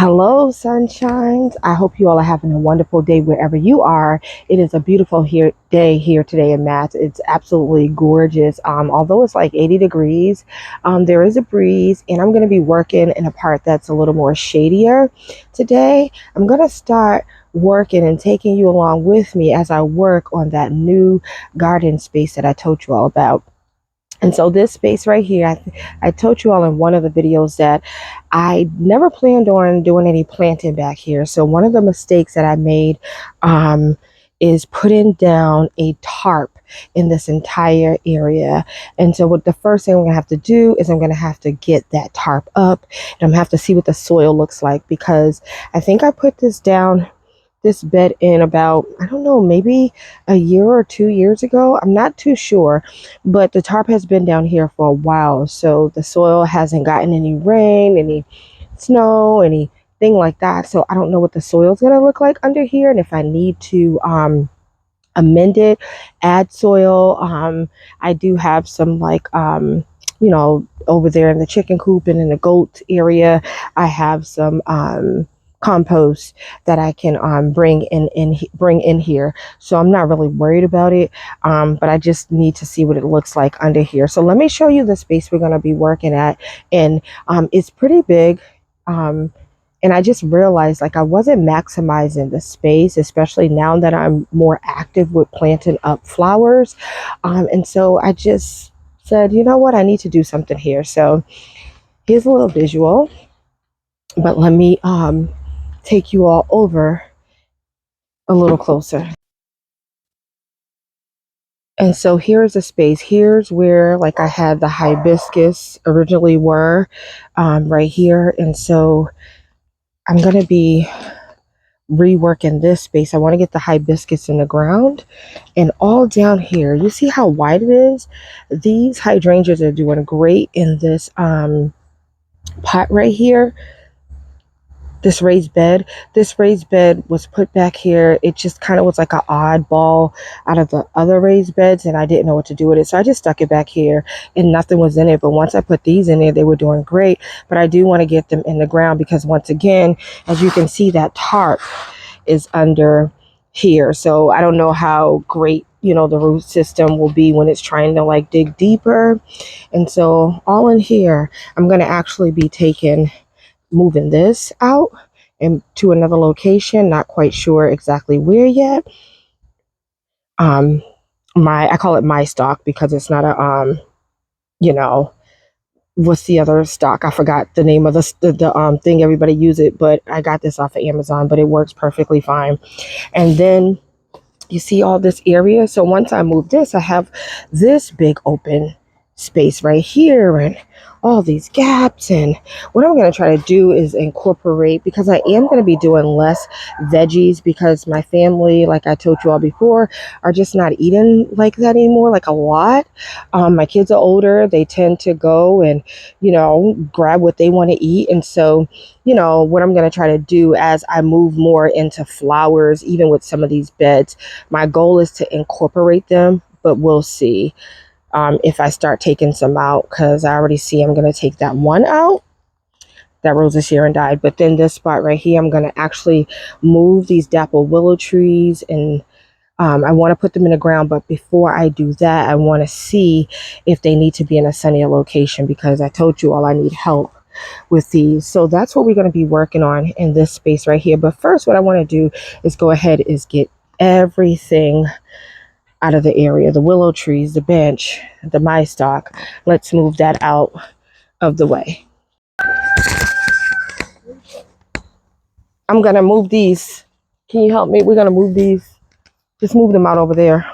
Hello, sunshines. I hope you all are having a wonderful day wherever you are. It is a beautiful day here today in Mass. It's absolutely gorgeous. Although it's like 80 degrees, there is a breeze, and I'm going to be working in a part that's a little more shadier today. I'm going to start working and taking you along with me as I work on that new garden space that I told you all about. And so this space right here, I told you all in one of the videos that I never planned on doing any planting back here. So one of the mistakes that I made is putting down a tarp in this entire area. And so what the first thing I'm gonna have to do is I'm gonna have to get that tarp up, and I'm gonna have to see what the soil looks like, because I think I put this bed in about, I don't know, maybe a year or 2 years ago. I'm not too sure, but the tarp has been down here for a while. So the soil hasn't gotten any rain, any snow, anything like that. So I don't know what the soil is going to look like under here. And if I need to, amend it, add soil. I do have some over there in the chicken coop and in the goat area, I have some compost that I can bring in here. So I'm not really worried about it, but I just need to see what it looks like under here. So let me show you the space we're going to be working at, and it's pretty big. And I just realized, like, I wasn't maximizing the space, especially now that I'm more active with planting up flowers. And so I just said, you know what, I need to do something here. So here's a little visual, but let me take you all over a little closer. And so here's the space. Here's where, like, I had the hibiscus originally were, right here. And so I'm going to be reworking this space. I want to get the hibiscus in the ground, and all down here, you see how wide it is. These hydrangeas are doing great in this pot right here. This raised bed was put back here. It just kind of was like an oddball out of the other raised beds, and I didn't know what to do with it, so I just stuck it back here, and nothing was in it. But once I put these in there, they were doing great. But I do want to get them in the ground, because once again, as you can see, that tarp is under here. So I don't know how great, the root system will be when it's trying to, like, dig deeper. And so all in here, I'm going to actually be moving this out and to another location. Not quite sure exactly where yet. I call it my stock, because it's not a, you know, what's the other stock? I forgot the name of the thing everybody use it, but I got this off of Amazon, but it works perfectly fine. And then you see all this area. So once I move this, I have this big open space right here, and all these gaps. And what I'm going to try to do is incorporate, because I am going to be doing less veggies, because my family, like I told you all before, are just not eating like that anymore, like a lot. My kids are older. They tend to go and, grab what they want to eat. And so, what I'm going to try to do as I move more into flowers, even with some of these beds, my goal is to incorporate them, but we'll see if I start taking some out, because I already see I'm going to take that one out. That rose this year and died. But then this spot right here, I'm going to actually move these dapple willow trees, and I want to put them in the ground. But before I do that, I want to see if they need to be in a sunnier location, because I told you all I need help with these. So that's what we're going to be working on in this space right here. But first, what I want to do is go ahead is get everything out of the area, the willow trees, the bench, the my stock. Let's move that out of the way. I'm gonna move these. Can you help me? We're gonna move these. Just move them out over there.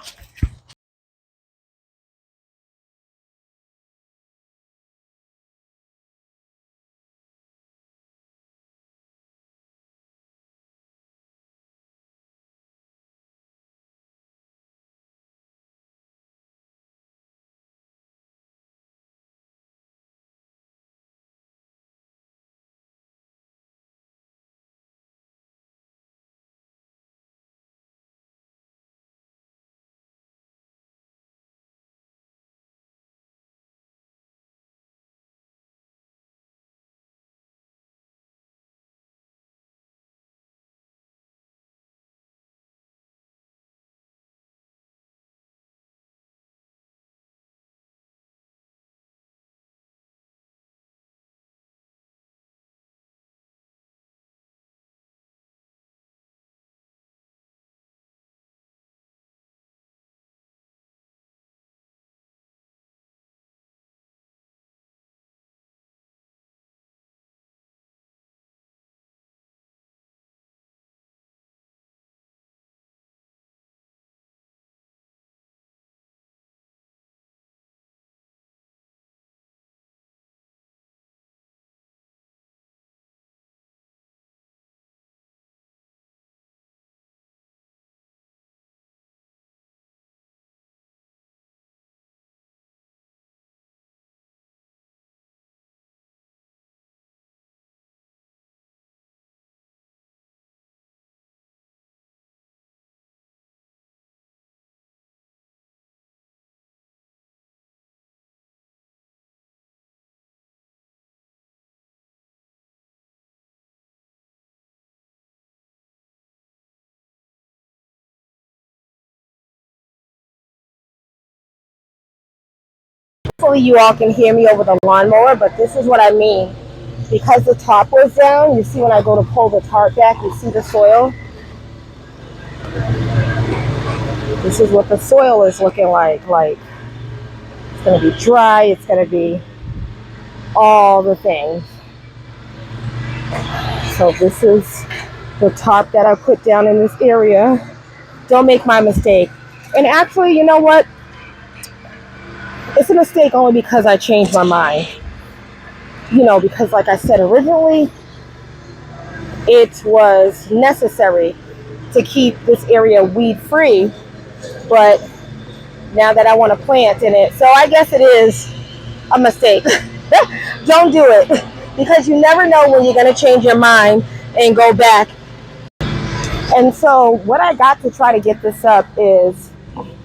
Hopefully you all can hear me over the lawnmower, but this is what I mean. Because the top was down, you see when I go to pull the tarp back, you see the soil? This is what the soil is looking like. Like, it's going to be dry, it's going to be all the things. So this is the tarp that I put down in this area. Don't make my mistake. And actually, you know what? It's a mistake only because I changed my mind. You know, because like I said originally, it was necessary to keep this area weed free, but now that I want to plant in it, so I guess it is a mistake. Don't do it, because you never know when you're going to change your mind and go back. And so what I got to try to get this up is,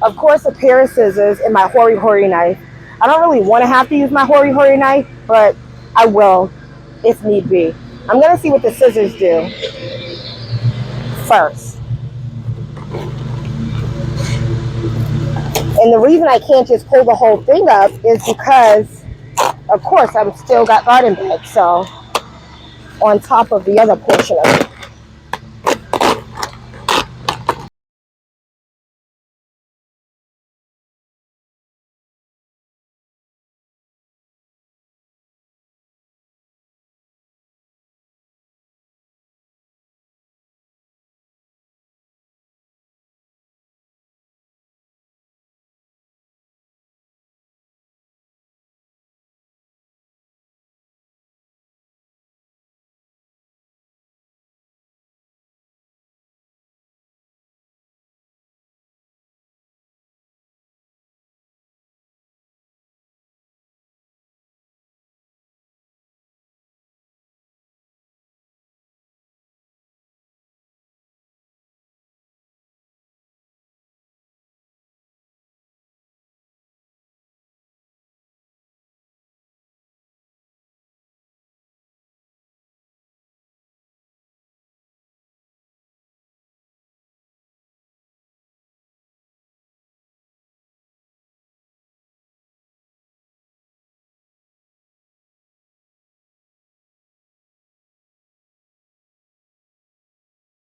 of course, a pair of scissors and my hori knife. I don't really want to have to use my hori knife, but I will if need be. I'm going to see what the scissors do first. And the reason I can't just pull the whole thing up is because, of course, I've still got garden bed, so on top of the other portion of it.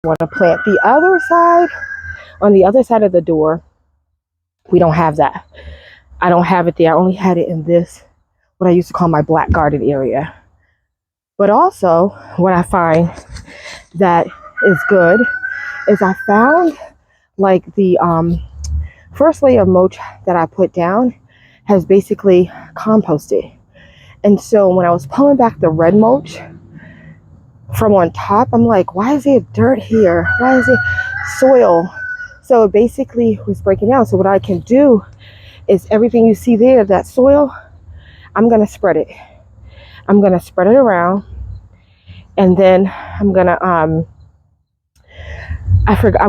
I want to plant the other side. On the other side of the door, we don't have that. I don't have it there. I only had it in this, what I used to call my black garden area. But also, what I find that is good is I found like the first layer of mulch that I put down has basically composted. And so when I was pulling back the red mulch from on top, I'm like, why is there dirt here? Why is it soil? So it basically was breaking down. So what I can do is everything you see there, that soil, I'm going to spread it. I'm going to spread it around. And then I'm going to, I'm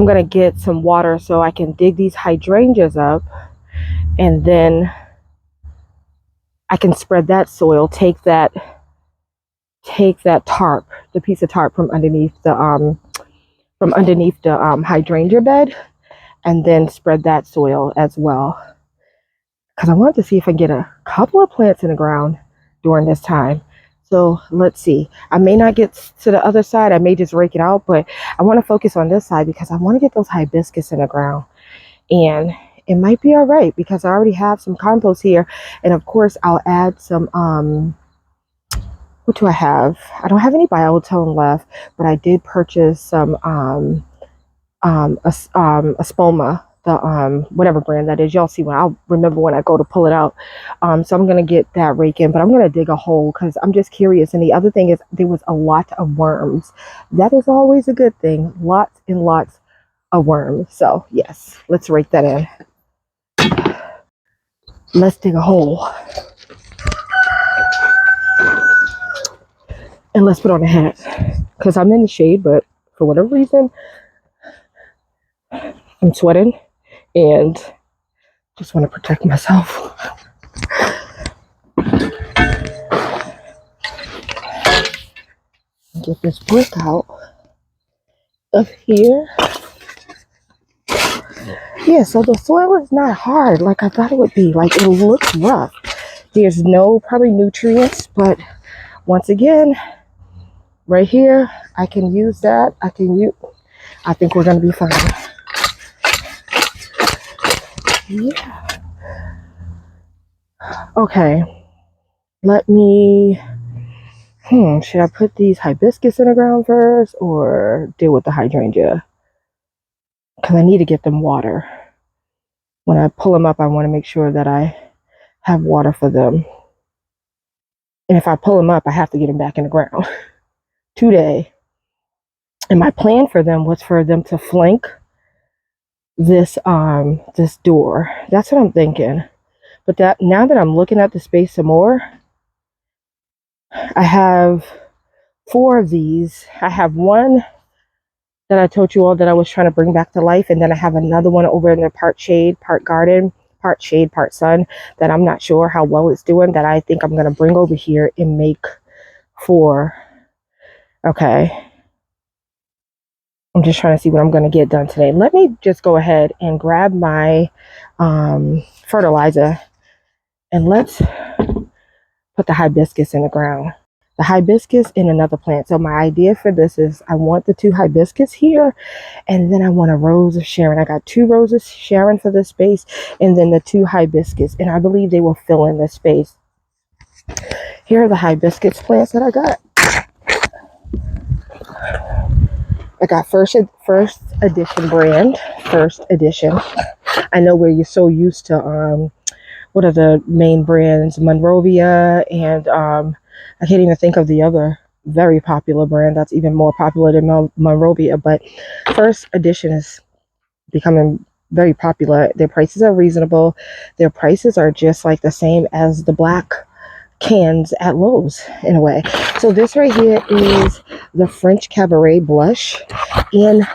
going to get some water so I can dig these hydrangeas up. And then I can spread that soil, take that tarp, the piece of tarp from underneath the hydrangea bed, and then spread that soil as well. Because I wanted to see if I can get a couple of plants in the ground during this time. So let's see. I may not get to the other side. I may just rake it out, but I want to focus on this side because I want to get those hibiscus in the ground. And it might be all right because I already have some compost here. And of course, I'll add some, what do I have? I don't have any biotone left, but I did purchase some Espoma, the whatever brand that is. Y'all see when I'll remember when I go to pull it out. So I'm gonna get that rake in, but I'm gonna dig a hole because I'm just curious. And the other thing is there was a lot of worms. That is always a good thing. Lots and lots of worms. So yes, let's rake that in. Let's dig a hole. And let's put on a hat because I'm in the shade, but for whatever reason, I'm sweating and just want to protect myself. Get this brick out of here. Yeah, so the soil is not hard like I thought it would be. Like, it looks rough. There's no probably nutrients, but once again, right here, I can use that. I think we're gonna be fine. Yeah. Okay. Let me. Should I put these hibiscus in the ground first or deal with the hydrangea? Because I need to get them water. When I pull them up, I want to make sure that I have water for them. And if I pull them up, I have to get them back in the ground today. And my plan for them was for them to flank this this door. That's what I'm thinking. But that now that I'm looking at the space some more, I have 4 of these. I have one that I told you all that I was trying to bring back to life, and then I have another one over in the part shade, part garden, part shade, part sun, that I'm not sure how well it's doing, that I think I'm going to bring over here and make 4. Okay. I'm just trying to see what I'm going to get done today. Let me just go ahead and grab my fertilizer, and let's put the hibiscus in the ground. The hibiscus in another plant. So my idea for this is I want the 2 hibiscus here, and then I want a rose of Sharon. I got 2 roses of Sharon for this space, and then the 2 hibiscus, and I believe they will fill in this space. Here are the hibiscus plants that I got. I got first edition brand, first edition. I know where you're so used to what are the main brands, Monrovia, and I can't even think of the other very popular brand that's even more popular than Monrovia, but first edition is becoming very popular. Their prices are reasonable. Their prices are just like the same as the black cans at Lowe's in a way. So this right here is the French Cabaret blush, and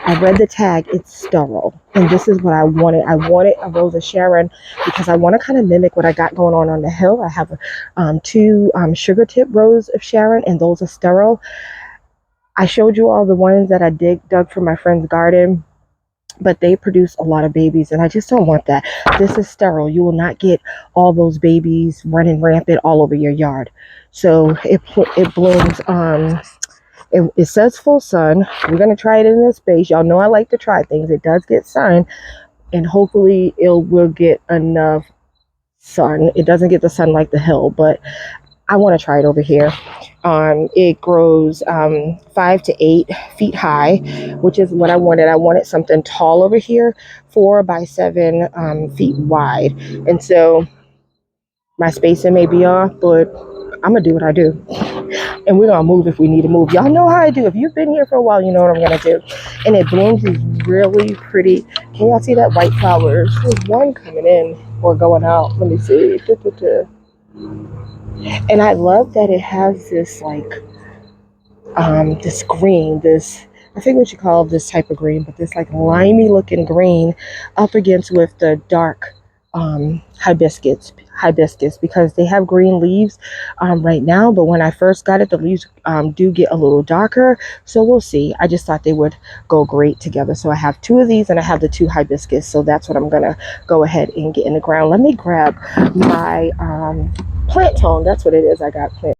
I read the tag, it's sterile, and this is what I wanted. I wanted a Rose of Sharon because I want to kind of mimic what I got going on the hill. I have 2 sugar tip Rose of Sharon, and those are sterile. I showed you all the ones that I dug from my friend's garden, but they produce a lot of babies, and I just don't want that. This is sterile. You will not get all those babies running rampant all over your yard. So it blooms. It says full sun. We're gonna try it in this space. Y'all know I like to try things. It does get sun, and hopefully it will get enough sun. It doesn't get the sun like the hill, but I want to try it over here. It grows 5 to 8 feet high, which is what I wanted. I wanted something tall over here, 4 by 7 feet wide. And so my spacing may be off, but I'm going to do what I do. And we're going to move if we need to move. Y'all know how I do. If you've been here for a while, you know what I'm going to do. And it blooms these really pretty. Can y'all see that white flowers? There's one coming in or going out. Let me see. And I love that it has this like this green, this, I think what you call this type of green, but this like limey looking green up against with the dark hibiscus, because they have green leaves right now, but when I first got it, the leaves do get a little darker. So we'll see. I just thought they would go great together. So I have 2 of these, and I have the 2 hibiscus. So that's what I'm gonna go ahead and get in the ground. Let me grab my plant tone. That's what it is. I got plant.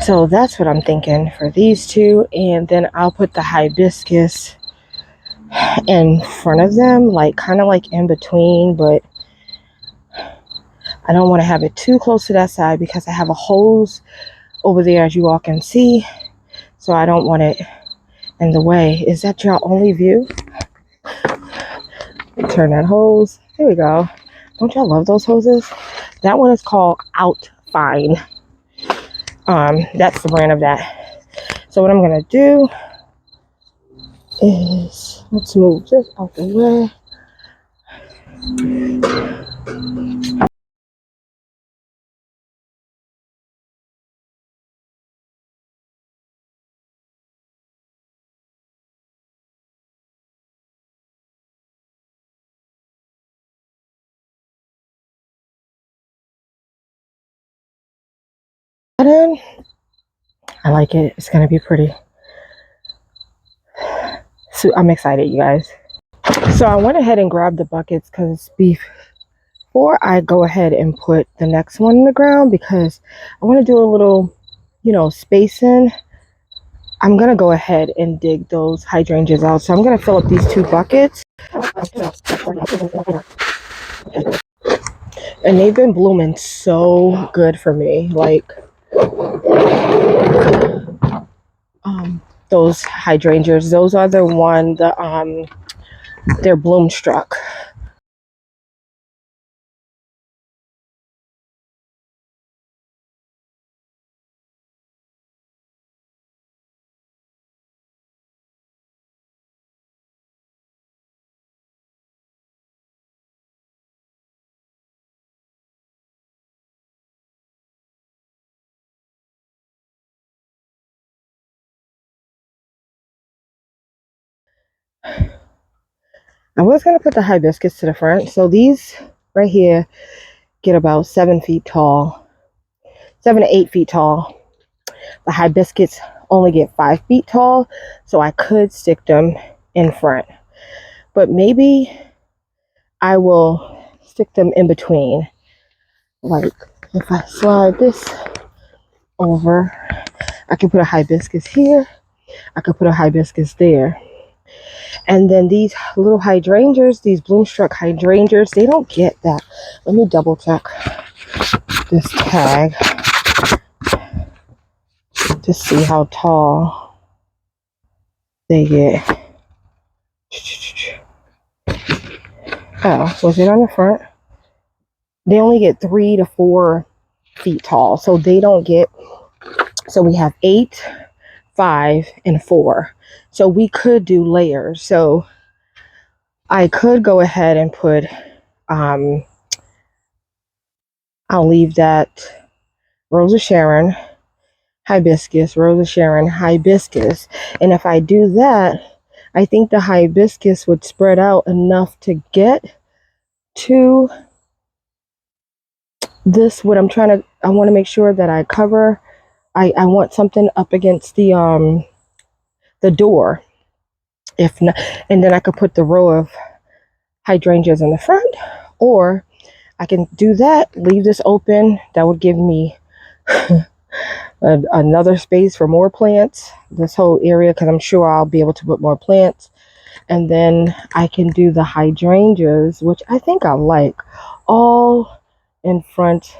So that's what I'm thinking for these 2, and then I'll put the hibiscus in front of them, like kind of like in between, but I don't want to have it too close to that side because I have a hose over there, as you all can see, so I don't want it in the way. Is that your only view? Turn that hose. There we go. Don't y'all love those hoses? That one is called Out Fine. That's the brand of that. So what I'm gonna do is, let's move this out the way. in. I like it. It's gonna be pretty. So I'm excited, you guys. So I went ahead and grabbed the buckets because before I go ahead and put the next one in the ground, because I want to do a little, spacing, I'm going to go ahead and dig those hydrangeas out. So I'm going to fill up these 2 buckets. And they've been blooming so good for me. Like, those hydrangeas, those are the one, they're bloom struck. I was going to put the hibiscus to the front. So these right here get about 7 feet tall, 7 to 8 feet tall. The hibiscus only get 5 feet tall, so I could stick them in front. But maybe I will stick them in between. Like, if I slide this over, I can put a hibiscus here. I could put a hibiscus there. And then these little hydrangeas, these bloom-struck hydrangeas, they don't get that. Let me double check this tag to see how tall they get. Oh, was it on the front? They only get 3 to 4 feet tall. So they don't get, so we have 8, 5, and 4. So we could do layers. So I could go ahead and put, I'll leave that Rose of Sharon, hibiscus, Rose of Sharon, hibiscus. And if I do that, I think the hibiscus would spread out enough to get to this. What I'm trying to, I want to make sure that I cover, I want something up against the door. If not, and then I could put the row of hydrangeas in the front, or I can do that, leave this open. That would give me another space for more plants, this whole area, because I'm sure I'll be able to put more plants. And then I can do the hydrangeas, which I think I like, all in front.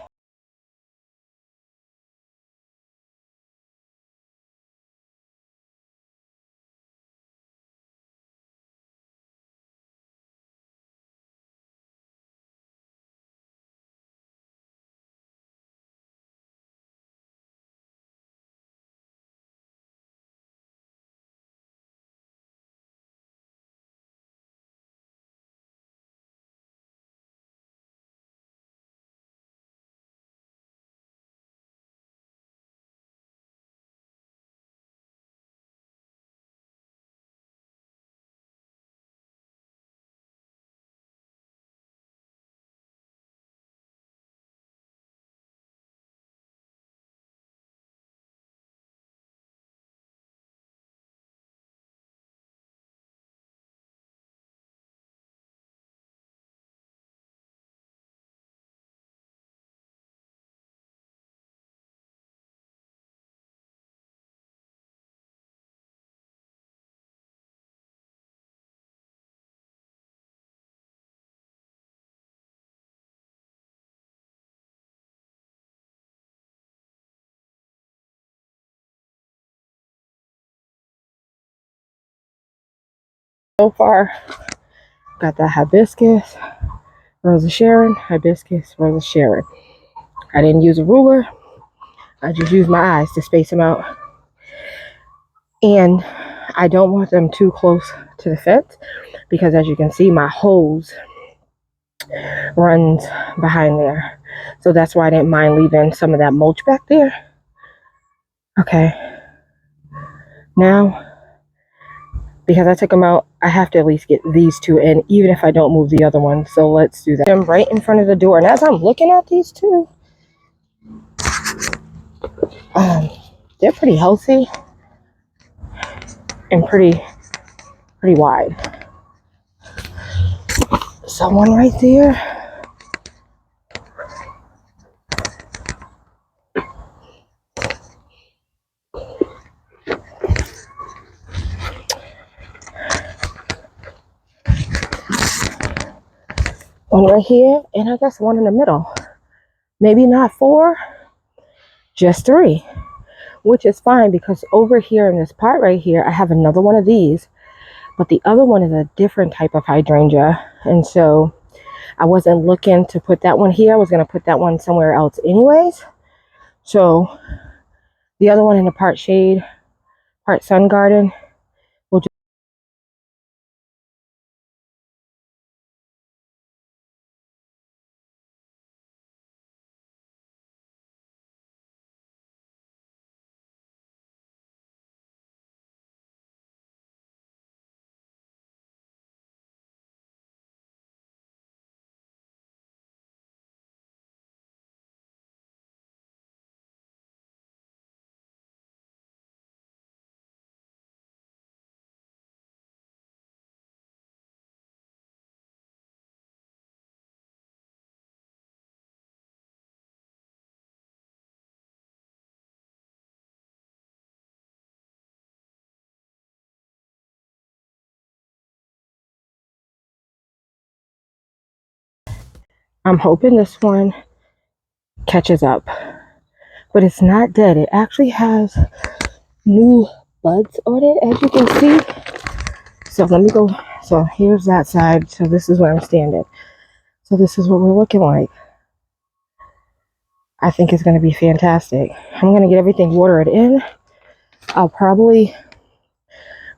So far, got the hibiscus, Rose of Sharon, hibiscus, Rose of Sharon. I didn't use a ruler. I just used my eyes to space them out. And I don't want them too close to the fence, because as you can see, my hose runs behind there. So that's why I didn't mind leaving some of that mulch back there. Okay. Now, because I took them out, I have to at least get these 2 in, even if I don't move the other one. So let's do that. I'm right in front of the door. And as I'm looking at these 2, Um, they're pretty healthy and pretty wide. Someone right there. One right here, and I guess one in the middle. Maybe not 4, just 3, which is fine because over here in this part right here, I have another one of these, but the other one is a different type of hydrangea. And so I wasn't looking to put that one here. I was going to put that one somewhere else anyways. So the other one in the part shade, part sun garden, will just, I'm hoping this one catches up, but it's not dead. It actually has new buds on it, as you can see. So let me go. So here's that side. So this is where I'm standing. So this is what we're looking like. I think it's going to be fantastic. I'm going to get everything watered in. I'll probably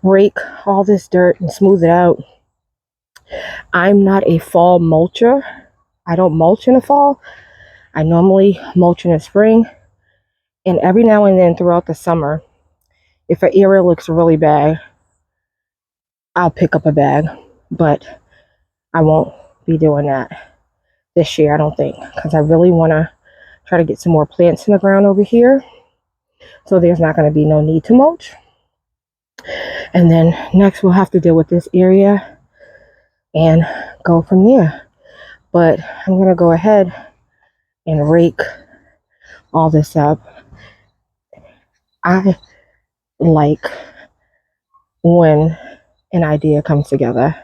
rake all this dirt and smooth it out. I'm not a fall mulcher. I don't mulch in the fall. I normally mulch in the spring. And every now and then throughout the summer, if an area looks really bad, I'll pick up a bag. But I won't be doing that this year, I don't think, because I really want to try to get some more plants in the ground over here. So there's not going to be no need to mulch. And then next we'll have to deal with this area and go from there. But I'm going to go ahead and rake all this up. I like when an idea comes together.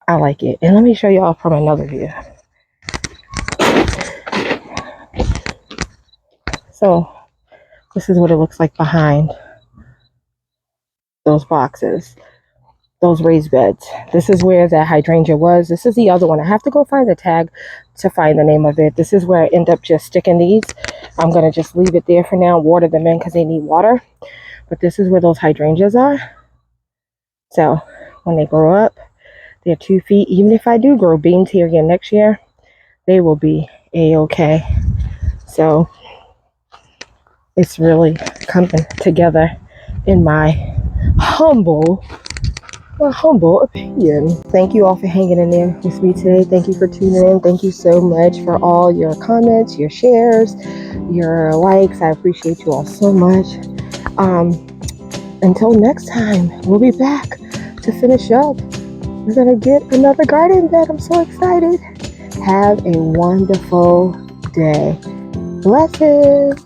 I like it. And let me show y'all from another view. So this is what it looks like behind those boxes, those raised beds. This is where that hydrangea was. This is the other one. I have to go find the tag to find the name of it. This is where I end up just sticking these. I'm going to just leave it there for now, water them in because they need water. But this is where those hydrangeas are. So when they grow up, they're 2 feet. Even if I do grow beans here again next year, they will be a-okay. So it's really coming together in my humble opinion. Thank you all for hanging in there with me today. Thank you for tuning in. Thank you so much for all your comments, your shares, your likes. I appreciate you all so much. Until next time, we'll be back to finish up. We're gonna get another garden bed. I'm so excited. Have a wonderful day. Blessings.